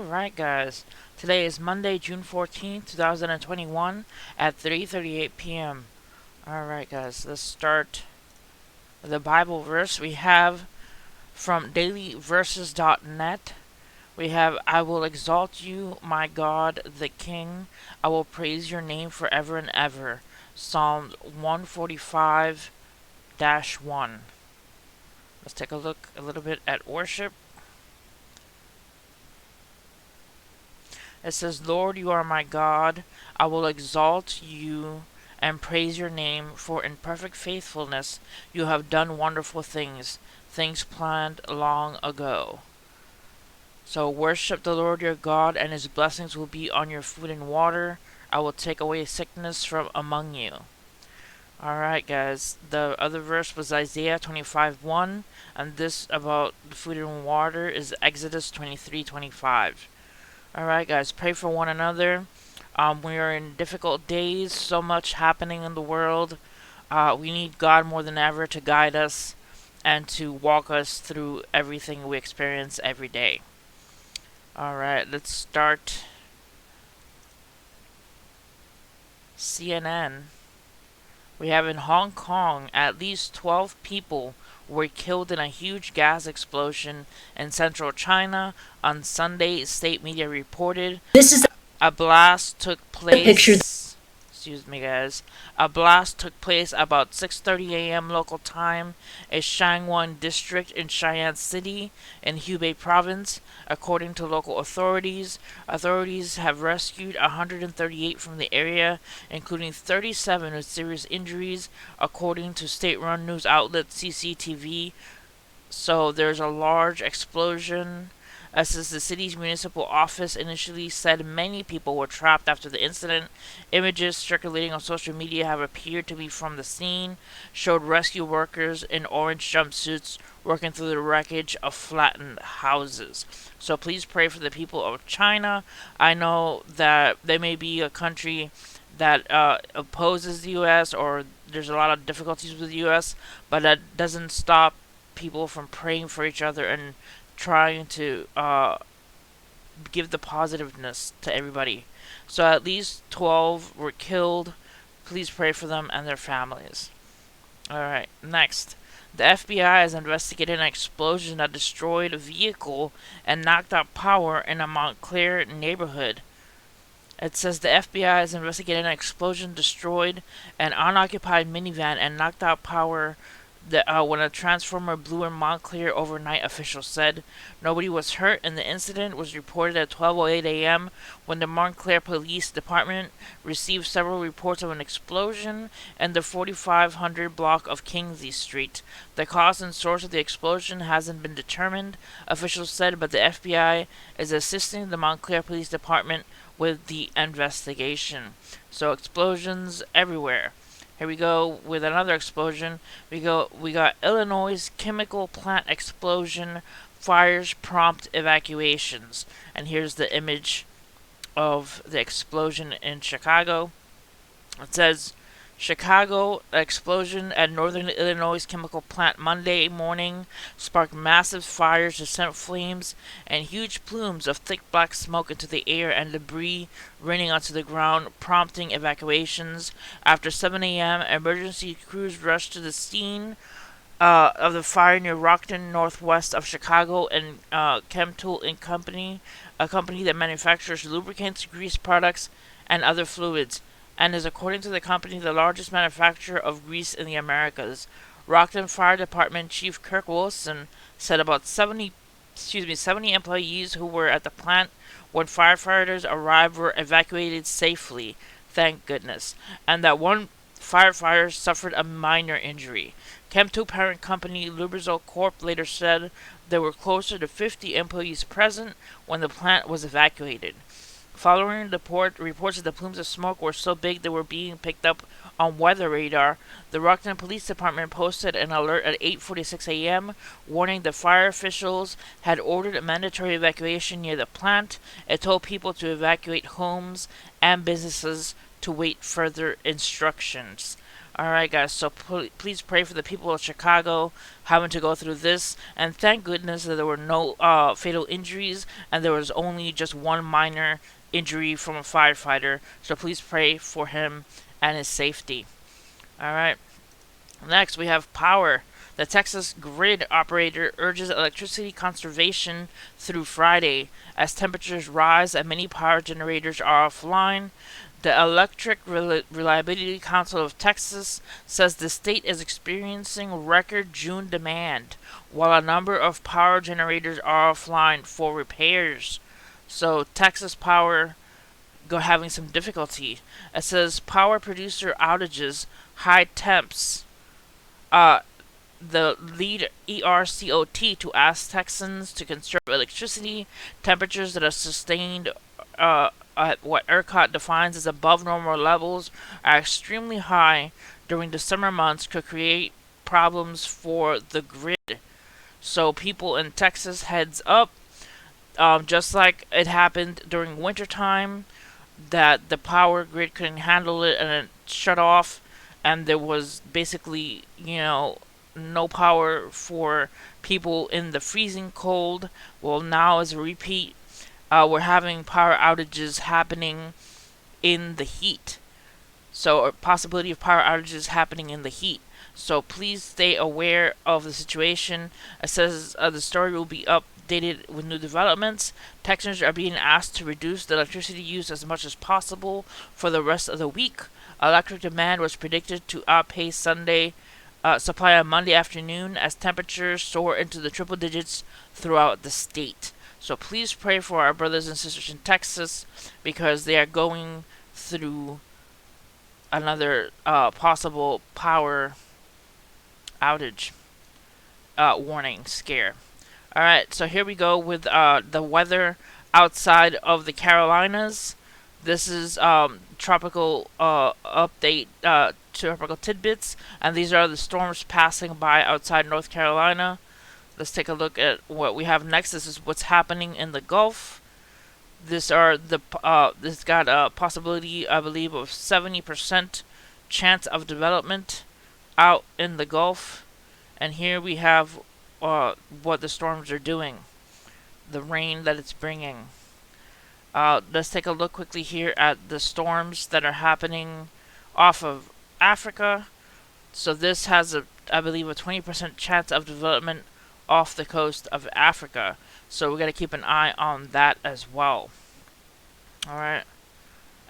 Alright, guys. Today is Monday, June 14th, 2021 at 3:38 p.m. Alright, guys. Let's start the Bible verse. We have from dailyverses.net. We have, I will exalt you, my God, the King. I will praise your name forever and ever. Psalm 145-1. Let's take a look a little bit at worship. It says, Lord, you are my God. I will exalt you and praise your name, for in perfect faithfulness you have done wonderful things, things planned long ago. So worship the Lord your God, and his blessings will be on your food and water. I will take away sickness from among you. Alright, guys. The other verse was Isaiah 25:1, and this about the food and water is Exodus 23:25. Alright, guys, pray for one another. We are in difficult days, so much happening in the world. We need God more than ever to guide us and to walk us through everything we experience every day. Alright, let's start CNN. We have in Hong Kong, at least 12 people were killed in a huge gas explosion in central China on Sunday, state media reported. This is A blast took the picture. place. Excuse me, guys. A blast took place about 6:30 a.m. local time in Shangwon district in Cheyenne City in Hubei province. According to local authorities, authorities have rescued 138 from the area, including 37 with serious injuries, according to state-run news outlet CCTV. So there's a large explosion. As the city's municipal office initially said, many people were trapped after the incident. Images circulating on social media have appeared to be from the scene, showed rescue workers in orange jumpsuits working through the wreckage of flattened houses. So please pray for the people of China. I know that they may be a country that opposes the U.S. or there's a lot of difficulties with the U.S., but that doesn't stop people from praying for each other and trying to give the positiveness to everybody. So at least 12 were killed. Please pray for them and their families. Alright, next. The FBI is investigating an explosion that destroyed a vehicle and knocked out power in a Montclair neighborhood. It says the FBI is investigating an explosion destroyed an unoccupied minivan and knocked out power when a transformer blew in Montclair overnight, officials said. Nobody was hurt, and the incident was reported at 12:08 a.m. when the Montclair Police Department received several reports of an explosion in the 4500 block of Kingsley Street. The cause and source of the explosion hasn't been determined, officials said, but the FBI is assisting the Montclair Police Department with the investigation. So explosions everywhere. Here we go with another explosion. We got Illinois chemical plant explosion. Fires prompt evacuations. And here's the image of the explosion in Chicago. It says, Chicago explosion at Northern Illinois chemical plant Monday morning sparked massive fires that sent flames and huge plumes of thick black smoke into the air and debris raining onto the ground, prompting evacuations. After 7 a.m., emergency crews rushed to the scene of the fire near Rockton, northwest of Chicago, and Chemtool Inc. Company, a company that manufactures lubricants, grease products, and other fluids, and is, according to the company, the largest manufacturer of grease in the Americas. Rockton Fire Department Chief Kirk Wilson said about 70 employees who were at the plant when firefighters arrived were evacuated safely, thank goodness, and that one firefighter suffered a minor injury. Chemtool parent company Lubrizol Corp later said there were closer to 50 employees present when the plant was evacuated. Following the reports that the plumes of smoke were so big they were being picked up on weather radar, the Rockton Police Department posted an alert at 8:46 a.m. warning the fire officials had ordered a mandatory evacuation near the plant. It told people to evacuate homes and businesses to wait further instructions. All right, guys. So please pray for the people of Chicago having to go through this, and thank goodness that there were no fatal injuries, and there was only just one minor injury from a firefighter. So please pray for him and his safety. All right. Next, we have power. The Texas grid operator urges electricity conservation through Friday as temperatures rise and many power generators are offline. The Electric Reliability Council of Texas says the state is experiencing record June demand, while a number of power generators are offline for repairs. So Texas Power go having some difficulty. It says power producer outages, high temps. Uh, the lead ERCOT to ask Texans to conserve electricity. Temperatures that are sustained at what ERCOT defines as above normal levels are extremely high during the summer months could create problems for the grid. So people in Texas, heads up. Just like it happened during wintertime, that the power grid couldn't handle it and it shut off, and there was basically, no power for people in the freezing cold. Well, now as a repeat, we're having power outages happening in the heat. So, a possibility of power outages happening in the heat. So, please stay aware of the situation. It says the story will be updated with new developments. Texans are being asked to reduce the electricity use as much as possible for the rest of the week. Electric demand was predicted to outpace Sunday supply on Monday afternoon as temperatures soar into the triple digits throughout the state. So please pray for our brothers and sisters in Texas because they are going through another possible power outage warning scare. Alright, so here we go with the weather outside of the Carolinas. This is tropical update, tropical tidbits, and these are the storms passing by outside North Carolina. Let's take a look at what we have next. This is what's happening in the Gulf. This got a possibility, I believe, of 70% chance of development out in the Gulf. And here we have what the storms are doing, the rain that it's bringing. Let's take a look quickly here at the storms that are happening off of Africa. So this has I believe, a 20% chance of development off the coast of Africa. So we got to keep an eye on that as well. Alright.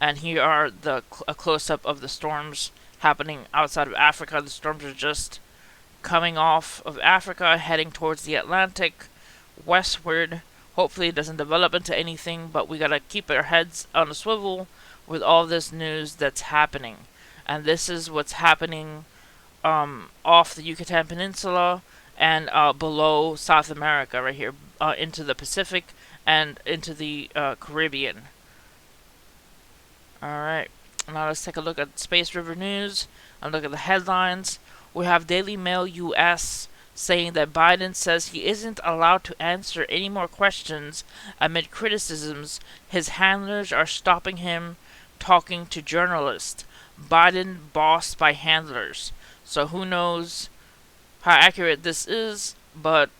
And here are a close-up of the storms happening outside of Africa. The storms are just coming off of Africa, heading towards the Atlantic, westward. Hopefully it doesn't develop into anything, but we gotta keep our heads on a swivel with all this news that's happening. And this is what's happening off the Yucatan Peninsula and below South America, right here, into the Pacific and into the Caribbean. Alright, now let's take a look at Space River News and look at the headlines. We have Daily Mail US saying that Biden says he isn't allowed to answer any more questions amid criticisms his handlers are stopping him talking to journalists. Biden bossed by handlers. So who knows how accurate this is, but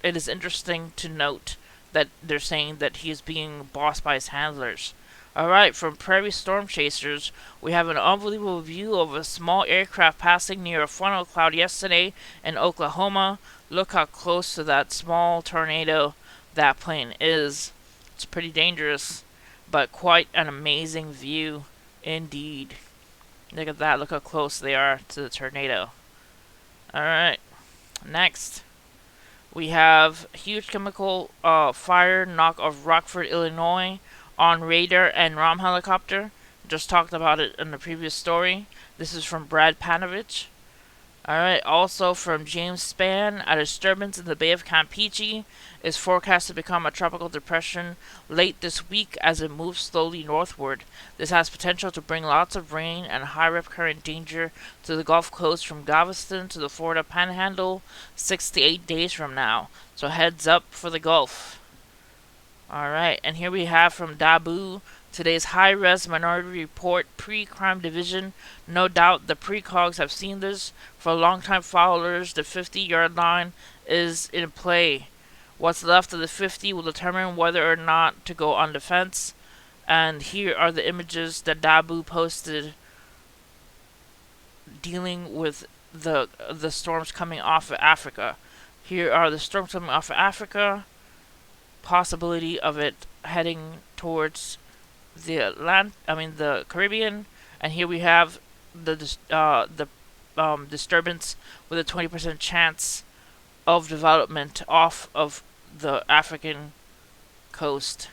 it is interesting to note that they're saying that he is being bossed by his handlers. Alright, from Prairie Storm Chasers, we have an unbelievable view of a small aircraft passing near a funnel cloud yesterday in Oklahoma. Look how close to that small tornado that plane is. It's pretty dangerous, but quite an amazing view indeed. Look at that, look how close they are to the tornado. Alright, next. We have huge chemical fire knock of Rockford, Illinois on radar and ROM helicopter. Just talked about it in the previous story. This is from Brad Panovich. Alright, also from James Spann, a disturbance in the Bay of Campeche is forecast to become a tropical depression late this week as it moves slowly northward. This has potential to bring lots of rain and high rip current danger to the Gulf Coast from Galveston to the Florida Panhandle 6 to 8 days from now. So heads up for the Gulf. Alright, and here we have from Dabu, Today's high-res Minority Report pre-crime division. No doubt the precogs have seen this. For longtime followers, the 50-yard line is in play. What's left of the 50 will determine whether or not to go on defense. And here are the images that Dabu posted dealing with the storms coming off of Africa. Here are the storms coming off of Africa. Possibility of it heading towards the Caribbean, and here we have the disturbance with a 20% chance of development off of the African coast.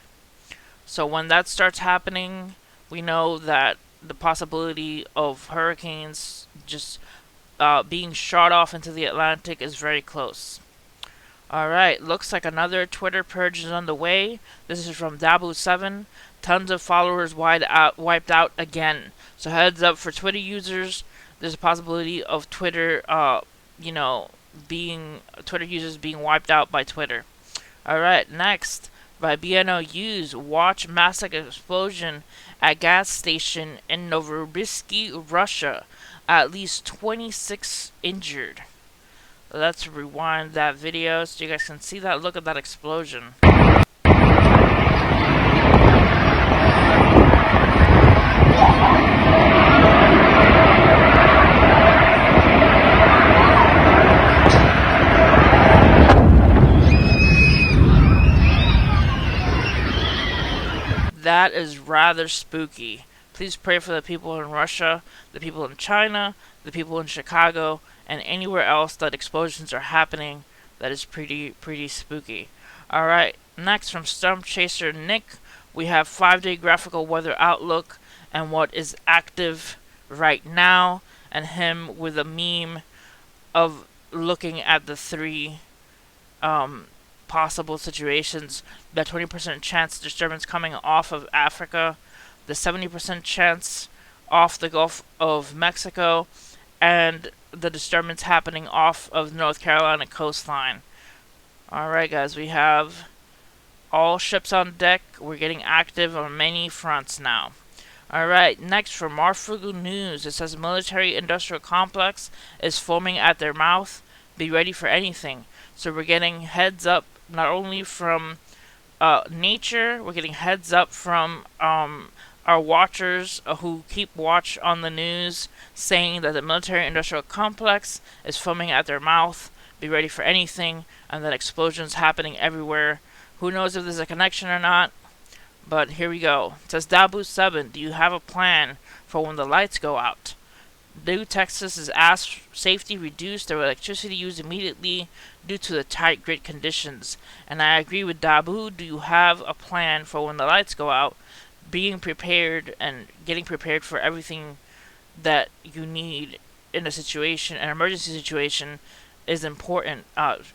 So when that starts happening, we know that the possibility of hurricanes just being shot off into the Atlantic is very close. Alright, looks like another Twitter purge is on the way. This is from Dabu7. Tons of followers wiped out again. So heads up for Twitter users. There's a possibility of Twitter, Twitter users being wiped out by Twitter. Alright, next. By BNOUs, watch massive explosion at gas station in Novorossiysk, Russia. At least 26 injured. Let's rewind that video so you guys can see that. Look at that explosion. That is rather spooky. Please pray for the people in Russia, the people in China, the people in Chicago, and anywhere else that explosions are happening. That is pretty spooky. Alright, next from Storm Chaser Nick, we have 5-day graphical weather outlook and what is active right now, and him with a meme of looking at the three possible situations. The 20% chance disturbance coming off of Africa, the 70% chance off the Gulf of Mexico, and the disturbance happening off of North Carolina coastline. Alright guys, we have all ships on deck. We're getting active on many fronts now. Alright, next from Marfugu News, it says military industrial complex is foaming at their mouth. Be ready for anything. So we're getting heads up not only from nature, we're getting heads up from our watchers who keep watch on the news, saying that the military industrial complex is foaming at their mouth. Be ready for anything, and that explosions happening everywhere. Who knows if there's a connection or not? But here we go. It says Dabu7, do you have a plan for when the lights go out? New Texas is asked safety reduce their electricity use immediately due to the tight grid conditions. And I agree with Dabu. Do you have a plan for when the lights go out? Being prepared and getting prepared for everything that you need in a situation, an emergency situation, is important.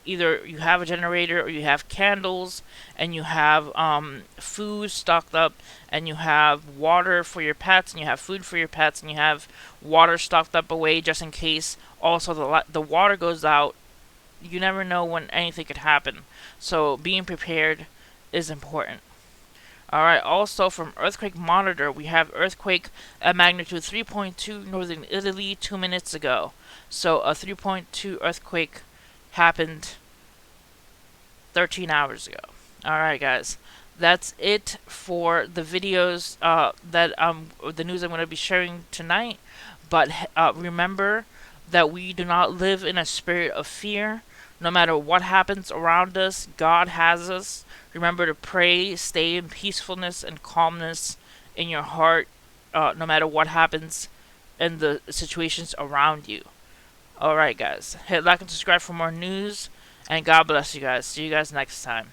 Either you have a generator or you have candles, and you have food stocked up, and you have water for your pets, and you have food for your pets, and you have water stocked up away just in case. Also, the water goes out. You never know when anything could happen. So being prepared is important. Alright, also from Earthquake Monitor, we have earthquake at magnitude 3.2 northern Italy 2 minutes ago. So a 3.2 earthquake happened 13 hours ago. Alright guys, that's it for the videos the news I'm going to be sharing tonight. But remember that we do not live in a spirit of fear. No matter what happens around us, God has us. Remember to pray, stay in peacefulness and calmness in your heart, no matter what happens in the situations around you. Alright guys, hit like and subscribe for more news, and God bless you guys. See you guys next time.